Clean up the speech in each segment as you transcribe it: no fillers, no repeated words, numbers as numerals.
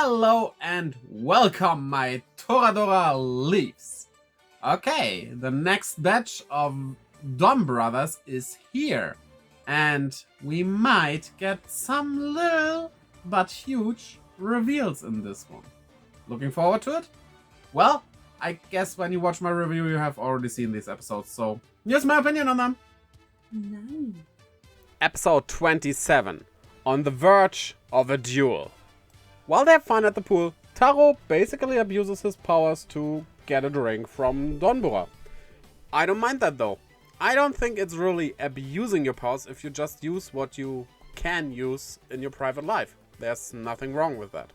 Hello and welcome, my Toradora Leafs. Okay, the next batch of Donbrothers is here, and we might get some little but huge reveals in this one. Looking forward to it? Well, I guess when you watch my review, you have already seen these episodes, so here's my opinion on them. Nice. Episode 27, On the Verge of a Duel. While they have fun at the pool, Taro basically abuses his powers to get a drink from Donbrothers. I don't mind that though. I don't think it's really abusing your powers if you just use what you can use in your private life. There's nothing wrong with that.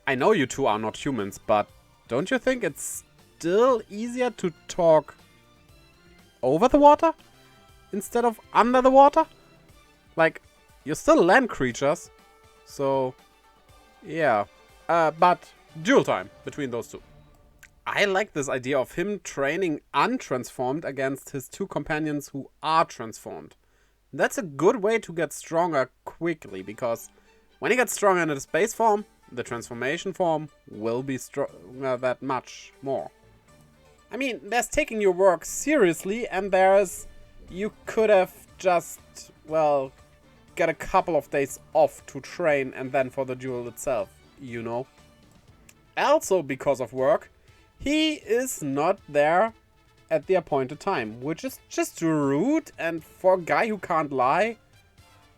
I know you two are not humans, but don't you think it's still easier to talk over the water instead of under the water? Like, you're still land creatures, so yeah. But duel time between those two. I like this idea of him training untransformed against his two companions who are transformed. That's a good way to get stronger quickly, because when he gets stronger in his base form, the transformation form will be stronger that much more. I mean, there's taking your work seriously, and there's you could have just, well, get a couple of days off to train and then for the duel itself, you know. Also, because of work, he is not there at the appointed time, which is just rude, and for a guy who can't lie,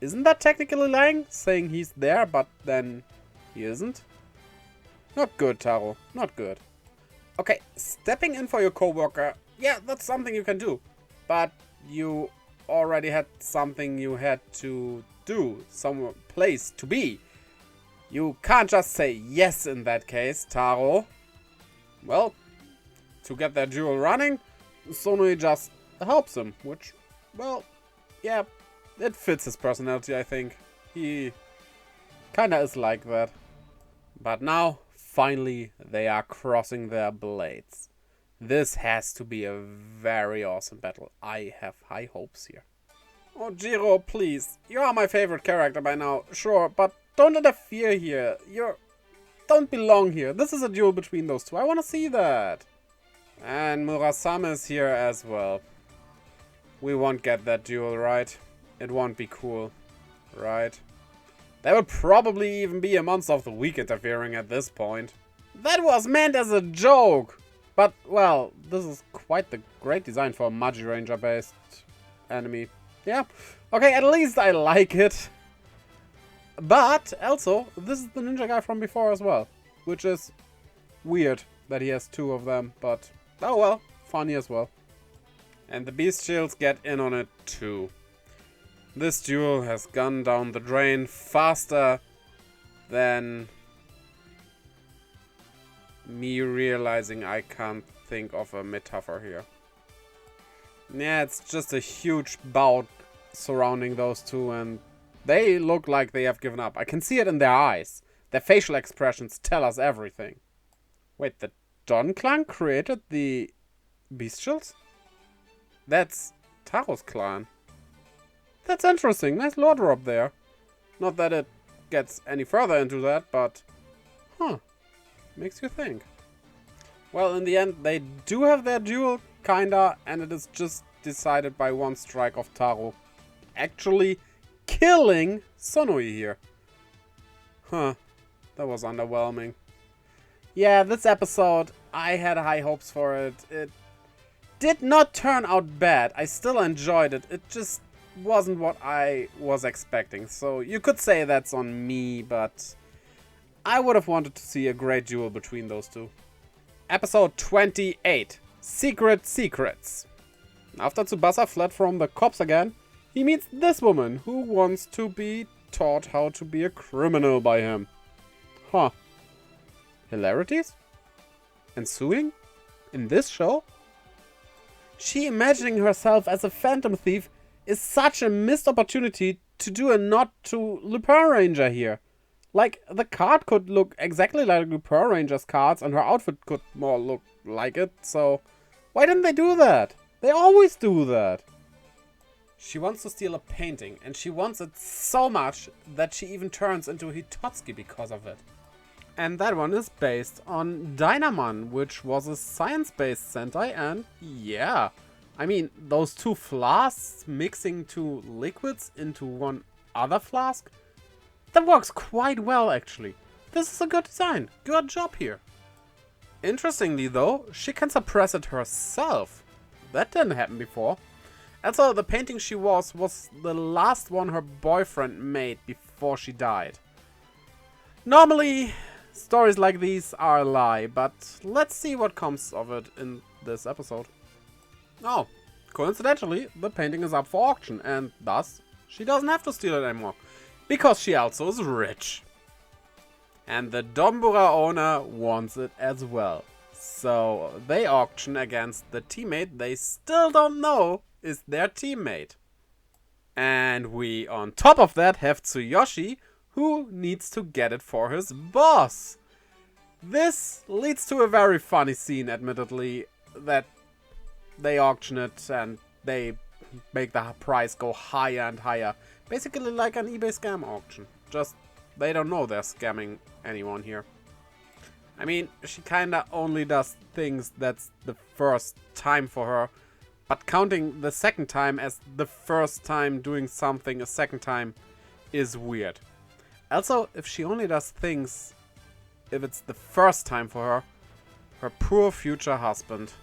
isn't that technically lying? Saying he's there, but then he isn't? Not good, Taro. Not good. Okay, stepping in for your coworker, yeah, that's something you can do. But you already had something you had to do, some place to be. You can't just say yes in that case, Taro. Well, to get that duel running, Sonui just helps him, which, well, yeah, it fits his personality, I think. He kinda is like that. But now, finally, they are crossing their blades. This has to be a very awesome battle. I have high hopes here. Oh, Jiro, please. You are my favorite character by now, sure, but don't interfere here. You don't belong here. This is a duel between those two. I want to see that. And Murasame is here as well. We won't get that duel, right? It won't be cool, right? There will probably even be a Monster of the Week interfering at this point. That was meant as a joke! But, well, this is quite the great design for a Magi Ranger-based enemy. Yeah, okay, at least I like it. But, also, this is the ninja guy from before as well. Which is weird that he has two of them, but, oh well, funny as well. And the Bestials get in on it too. This duel has gone down the drain faster than me realizing I can't think of a metaphor here. Yeah, it's just a huge bout surrounding those two, and they look like they have given up. I can see it in their eyes. Their facial expressions tell us everything. Wait, the Don clan created the Bestials? That's Taro's clan. That's interesting. Nice lore drop there. Not that it gets any further into that, but huh. Makes you think. Well, in the end, they do have their duel, kinda, and it is just decided by one strike of Taro. Actually killing Sonui here. Huh. That was underwhelming. Yeah, this episode, I had high hopes for it. It did not turn out bad. I still enjoyed it. It just wasn't what I was expecting. So you could say that's on me, but I would have wanted to see a great duel between those two. Episode 28. Secret Secrets. After Tsubasa fled from the cops again, he meets this woman who wants to be taught how to be a criminal by him. Huh. Hilarities? Ensuing? In this show? She imagining herself as a phantom thief is such a missed opportunity to do a nod to Lupin Ranger here. Like, the card could look exactly like Lupin Ranger's cards, and her outfit could more look like it, so why didn't they do that? They always do that. She wants to steal a painting, and she wants it so much that she even turns into Hitotsuki because of it. And that one is based on Dynamon, which was a science-based Sentai, and yeah. I mean, those two flasks mixing two liquids into one other flask, that works quite well actually. This is a good design. Good job here. Interestingly though, she can suppress it herself. That didn't happen before. Also, the painting she was the last one her boyfriend made before she died. Normally, stories like these are a lie, but let's see what comes of it in this episode. Oh, coincidentally, the painting is up for auction, and thus, she doesn't have to steal it anymore, because she also is rich. And the Donbrothers owner wants it as well. So they auction against the teammate they still don't know is their teammate. And we, on top of that, have Tsuyoshi, who needs to get it for his boss. This leads to a very funny scene, admittedly, that they auction it and they make the price go higher and higher. Basically like an eBay scam auction. Just they don't know they're scamming anyone here. I mean, she kinda only does things that's the first time for her, but counting the second time as the first time doing something a second time is weird. Also, if she only does things if it's the first time for her, her poor future husband.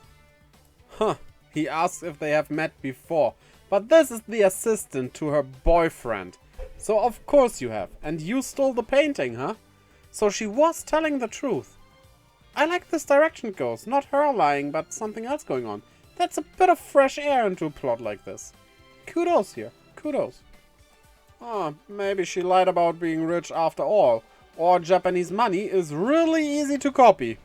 Huh, he asks if they have met before, but this is the assistant to her boyfriend. So of course you have, and you stole the painting, huh? So she was telling the truth. I like this direction it goes, not her lying, but something else going on. That's a bit of fresh air into a plot like this. Kudos here, kudos. Oh, maybe she lied about being rich after all, or Japanese money is really easy to copy.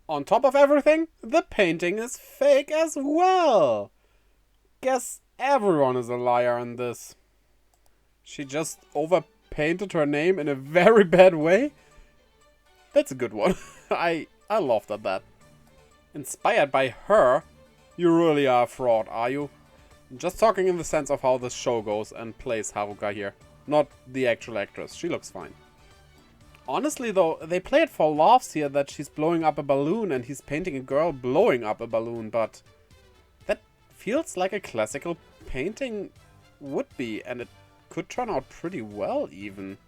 On top of everything, the painting is fake as well. Guess everyone is a liar in this. She just overpainted her name in a very bad way. That's a good one. I laughed at that. Inspired by her, you really are a fraud, are you? Just talking in the sense of how the show goes and plays Haruka here. Not the actual actress, she looks fine. Honestly though, they play it for laughs here that she's blowing up a balloon and he's painting a girl blowing up a balloon, but that feels like a classical painting would be, and it could turn out pretty well even.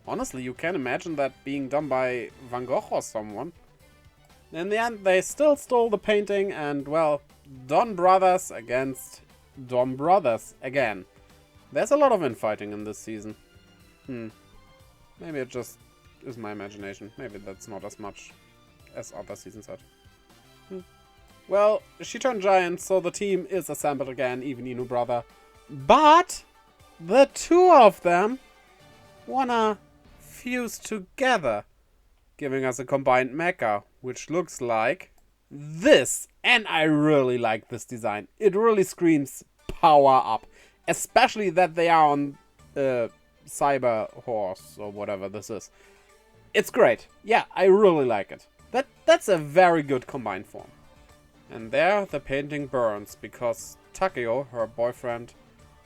Honestly, you can imagine that being done by Van Gogh or someone. In the end, they still stole the painting and, well, Donbrothers against Donbrothers again. There's a lot of infighting in this season. Maybe it just is my imagination. Maybe that's not as much as other seasons had. Well, she turned giant, so the team is assembled again, even Inu brother. But the two of them wanna fuse together, giving us a combined mecha, which looks like this. And I really like this design. It really screams power up, especially that they are on Cyber Horse or whatever this is. It's great. Yeah, I really like it. That's a very good combined form. And there the painting burns because Takeo, her boyfriend,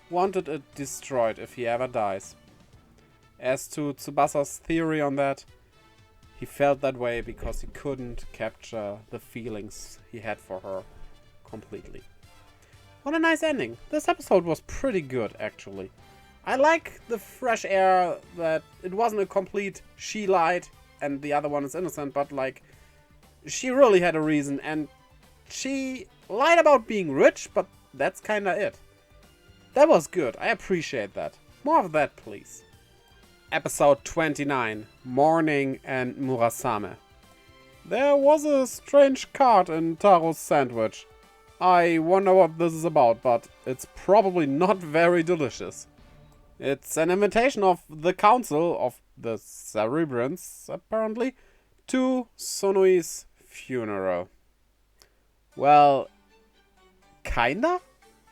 wanted it destroyed if he ever dies. As to Tsubasa's theory on that, he felt that way because he couldn't capture the feelings he had for her completely. What a nice ending. This episode was pretty good, actually. I like the fresh air that it wasn't a complete she lied and the other one is innocent, but like, she really had a reason and she lied about being rich, but that's kinda it. That was good. I appreciate that. More of that, please. Episode 29, Morning and Murasame. There was a strange card in Taro's sandwich. I wonder what this is about, but it's probably not very delicious. It's an invitation of the Council of the Cerebrants, apparently, to Sonui's funeral. Well, kinda?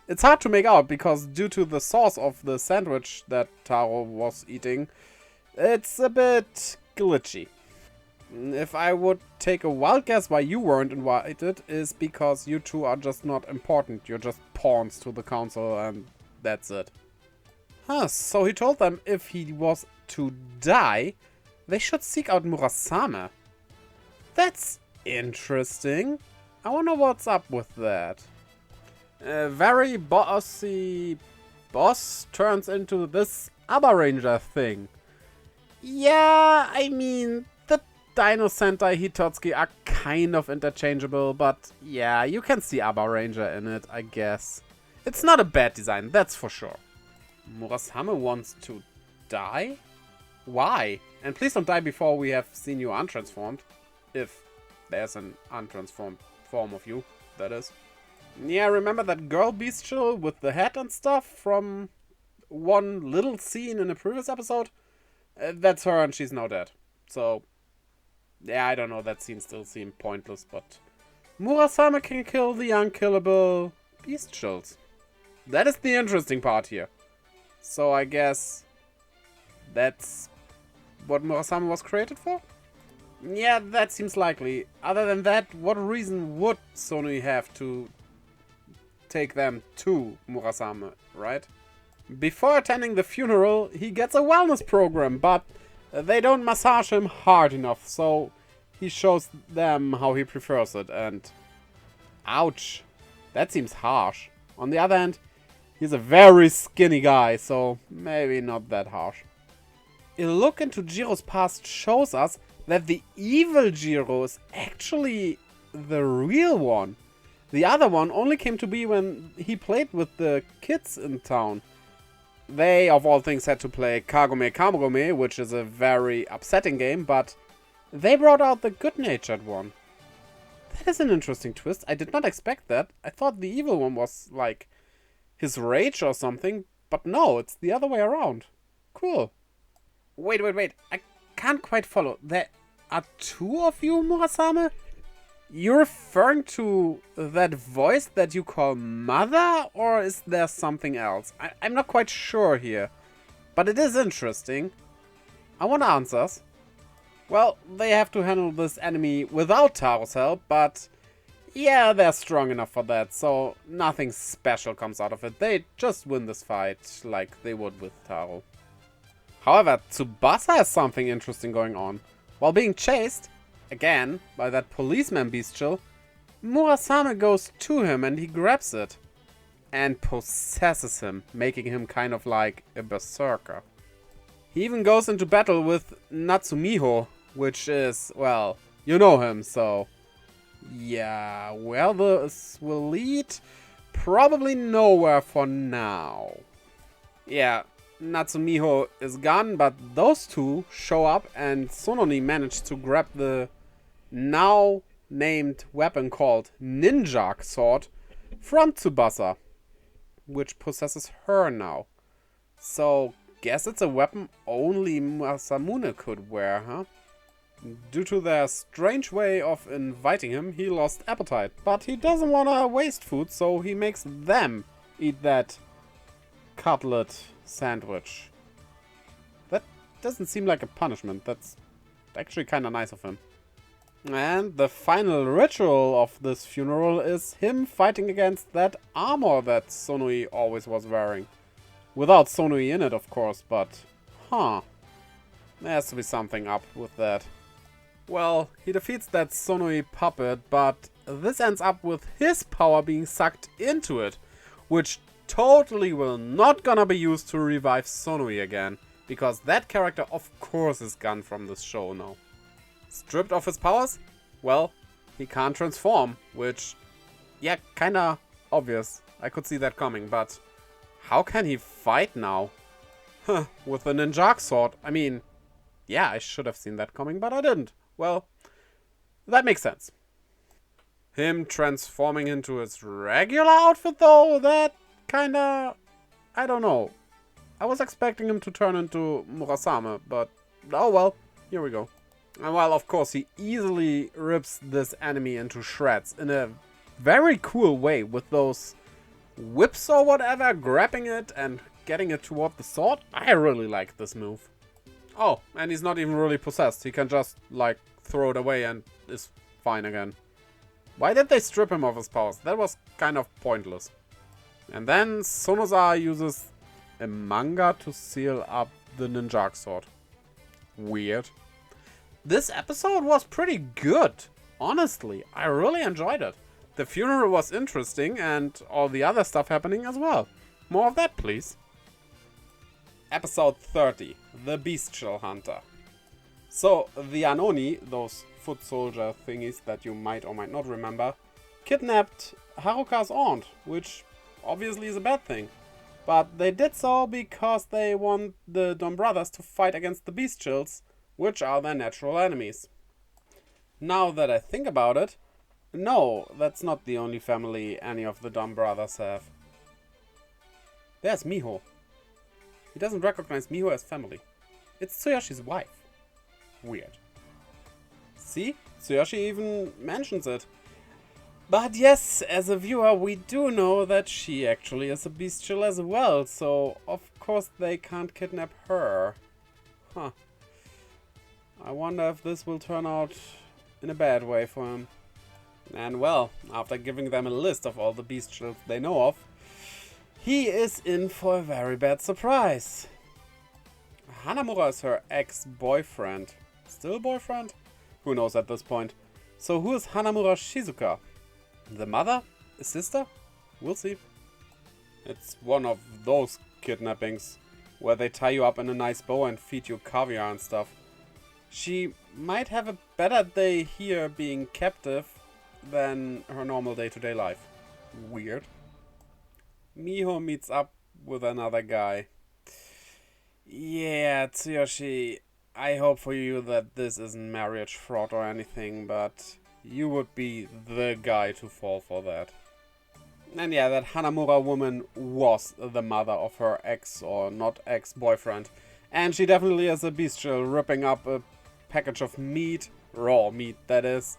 It's hard to make out because due to the sauce of the sandwich that Taro was eating, it's a bit glitchy. If I would take a wild guess why you weren't invited, is because you two are just not important. You're just pawns to the council and that's it. Huh, so he told them if he was to die, they should seek out Murasame. That's interesting. I wonder what's up with that. A very bossy boss turns into this Abba Ranger thing. Yeah, I mean, the Dino Sentai Hitotsuki are kind of interchangeable, but yeah, you can see Abba Ranger in it, I guess. It's not a bad design, that's for sure. Murasame wants to die? Why? And please don't die before we have seen you untransformed. If there's an untransformed form of you, that is. Yeah, remember that girl bestial with the hat and stuff from one little scene in a previous episode? That's her and she's now dead. So, yeah, I don't know, that scene still seemed pointless, but Murasame can kill the unkillable bestials. That is the interesting part here. So I guess that's what Murasame was created for? Yeah, that seems likely. Other than that, what reason would Sonui have to take them to Murasame, right? Before attending the funeral, he gets a wellness program, but they don't massage him hard enough, so he shows them how he prefers it, and ouch, that seems harsh. On the other hand, he's a very skinny guy, so maybe not that harsh. A look into Jiro's past shows us that the evil Jiro is actually the real one. The other one only came to be when he played with the kids in town. They, of all things, had to play Kagome Kamurome, which is a very upsetting game, but they brought out the good-natured one. That is an interesting twist. I did not expect that. I thought the evil one was, like, his rage or something, but no, it's the other way around. Cool. Wait. I can't quite follow. There are two of you, Murasame? You're referring to that voice that you call Mother, or is there something else? I'm not quite sure here, but it is interesting. I want answers. Well, they have to handle this enemy without Taro's help, but yeah, they're strong enough for that, so nothing special comes out of it. They just win this fight like they would with Taro. However, Tsubasa has something interesting going on. While being chased, again, by that policeman bestial, Murasame goes to him and he grabs it. And possesses him, making him kind of like a berserker. He even goes into battle with Natsumiho, which is, well, you know him, so yeah, where this will lead, probably nowhere for now. Yeah, Natsumiho is gone, but those two show up and Sononi managed to grab the now named weapon called Ninja Sword from Tsubasa, which possesses her now. So, guess it's a weapon only Masamune could wear, huh? Due to their strange way of inviting him, he lost appetite. But he doesn't want to waste food, so he makes them eat that cutlet sandwich. That doesn't seem like a punishment. That's actually kind of nice of him. And the final ritual of this funeral is him fighting against that armor that Sonui always was wearing. Without Sonui in it, of course, but there has to be something up with that. Well, he defeats that Sonui puppet, but this ends up with his power being sucked into it, which totally will not gonna be used to revive Sonui again, because that character of course is gone from this show now. Stripped of his powers? Well, he can't transform, which, yeah, kinda obvious. I could see that coming, but how can he fight now? With a ninja sword. I mean, yeah, I should have seen that coming, but I didn't. Well, that makes sense. Him transforming into his regular outfit, though, that kinda, I don't know. I was expecting him to turn into Murasame, but oh well, here we go. And while of course he easily rips this enemy into shreds in a very cool way with those whips or whatever, grabbing it and getting it toward the sword. I really like this move. Oh, and he's not even really possessed. He can just like throw it away and is fine again. Why did they strip him of his powers? That was kind of pointless. And then Sonoza uses a manga to seal up the ninja sword. Weird. This episode was pretty good. Honestly, I really enjoyed it. The funeral was interesting and all the other stuff happening as well. More of that, please. Episode 30, The Bestial Hunter. So, the Anoni, those foot soldier thingies that you might or might not remember, kidnapped Haruka's aunt, which obviously is a bad thing. But they did so because they want the Donbrothers to fight against the Bestials, which are their natural enemies. Now that I think about it, no, that's not the only family any of the Donbrothers have. There's Miho. He doesn't recognize Miho as family. It's Tsuyoshi's wife. Weird. See? Tsuyoshi even mentions it. But yes, as a viewer, we do know that she actually is a bestial as well, so of course they can't kidnap her. Huh. I wonder if this will turn out in a bad way for him. And well, after giving them a list of all the bestials they know of, he is in for a very bad surprise. Hanamura is her ex-boyfriend. Still boyfriend? Who knows at this point. So who is Hanamura Shizuka? The mother? A sister? We'll see. It's one of those kidnappings where they tie you up in a nice bow and feed you caviar and stuff. She might have a better day here being captive than her normal day-to-day life. Weird. Miho meets up with another guy. Yeah, Tsuyoshi, I hope for you that this isn't marriage fraud or anything, but you would be the guy to fall for that. And yeah, that Hanamura woman was the mother of her ex or not ex-boyfriend. And she definitely is a bestial, ripping up a package of meat, raw meat that is,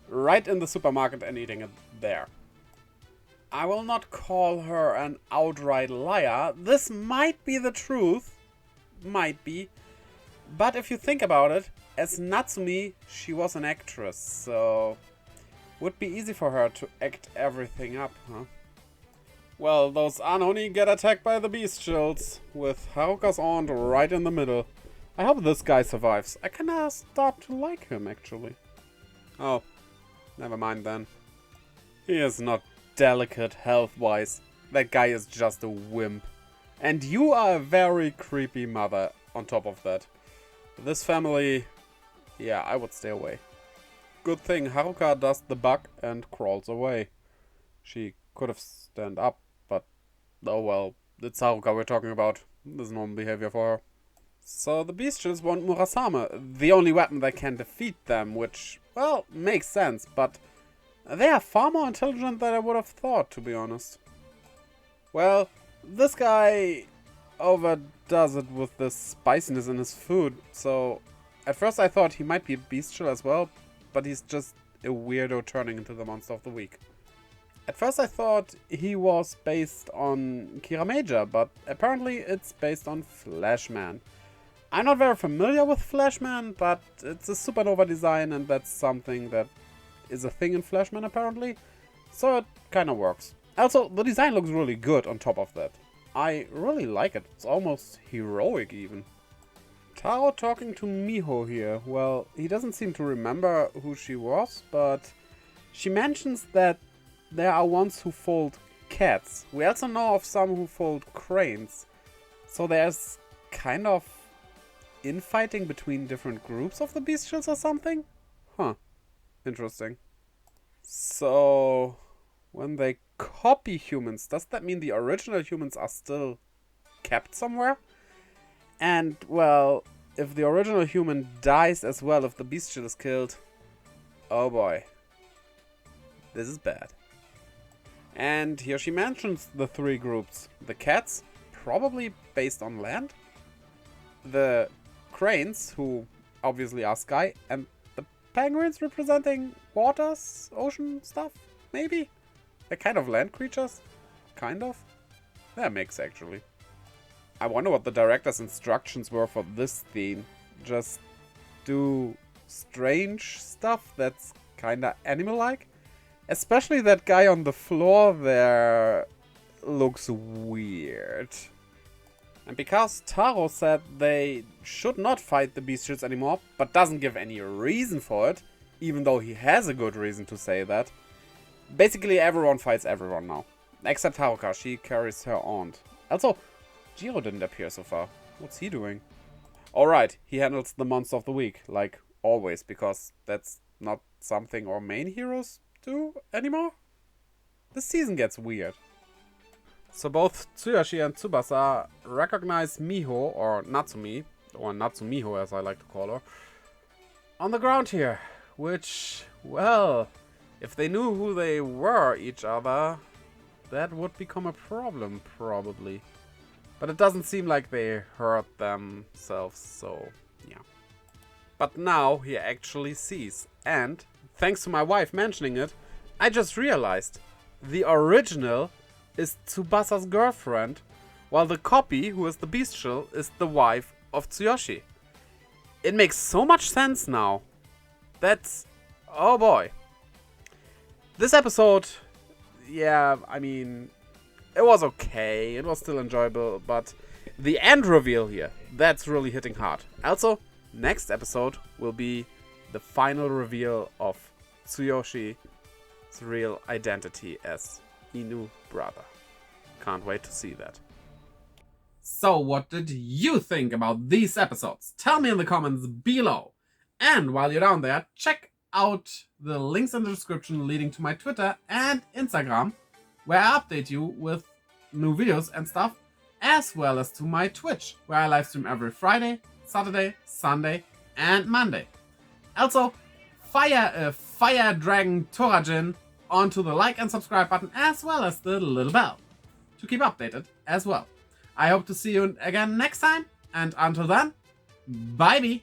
right in the supermarket and eating it there. I will not call her an outright liar. This might be the truth. Might be. But if you think about it, as Natsumi, she was an actress, so would be easy for her to act everything up, huh? Well, those Anoni get attacked by the bestials, with Haruka's aunt right in the middle. I hope this guy survives. I kinda start to like him, actually. Oh, never mind then. He is not delicate health-wise. That guy is just a wimp. And you are a very creepy mother on top of that. This family, yeah, I would stay away. Good thing Haruka does the bug and crawls away. She could have stand up, but oh well, it's Haruka we're talking about. There's normal behavior for her. So the bestials want Murasame, the only weapon that can defeat them, which, well, makes sense, but they are far more intelligent than I would have thought, to be honest. Well, this guy overdoes it with the spiciness in his food, so at first I thought he might be bestial as well, but he's just a weirdo turning into the monster of the week. At first I thought he was based on Kirameja, but apparently it's based on Flashman. I'm not very familiar with Flashman, but it's a supernova design and that's something that is a thing in Flashman apparently, so it kinda works. Also, the design looks really good on top of that. I really like it. It's almost heroic even. Taro talking to Miho here. Well, he doesn't seem to remember who she was, but she mentions that there are ones who fold cats. We also know of some who fold cranes. So there's kind of infighting between different groups of the bestials or something? Huh. Interesting. So when they copy humans, does that mean the original humans are still kept somewhere? And, well, if the original human dies as well if the bestial is killed, oh boy. This is bad. And here she mentions the three groups. The cats, probably based on land. The cranes, who obviously are sky. And the penguins representing waters, ocean stuff, maybe? They're kind of land creatures? Kind of? They're a mix, actually. I wonder what the director's instructions were for this theme. Just do strange stuff that's kinda animal-like? Especially that guy on the floor there looks weird. And because Taro said they should not fight the bestials anymore, but doesn't give any reason for it, even though he has a good reason to say that, basically everyone fights everyone now. Except Haruka, she carries her aunt. Also, Jiro didn't appear so far. What's he doing? Alright, he handles the monster of the week, like always, because that's not something our main heroes do anymore. This season gets weird. So both Tsuyoshi and Tsubasa recognize Miho, or Natsumi, or Natsumiho as I like to call her, on the ground here. Which, well, if they knew who they were each other, that would become a problem, probably. But it doesn't seem like they hurt themselves, so yeah. But now he actually sees, and thanks to my wife mentioning it, I just realized the original is Tsubasa's girlfriend, while the copy, who is the bestial, is the wife of Tsuyoshi. It makes so much sense now. That's... oh boy. This episode, yeah, I mean, it was okay, it was still enjoyable, but the end reveal here, that's really hitting hard. Also, next episode will be the final reveal of Tsuyoshi's real identity as Inu brother. Can't wait to see that. So what did you think about these episodes? Tell me in the comments below. And while you're down there, check out the links in the description leading to my Twitter and Instagram, where I update you with new videos and stuff, as well as to my Twitch, where I live stream every Friday, Saturday, Sunday, and Monday. Also, fire Dragon Torajin onto the like and subscribe button, as well as the little bell to keep updated as well. I hope to see you again next time, and until then, bye-bye!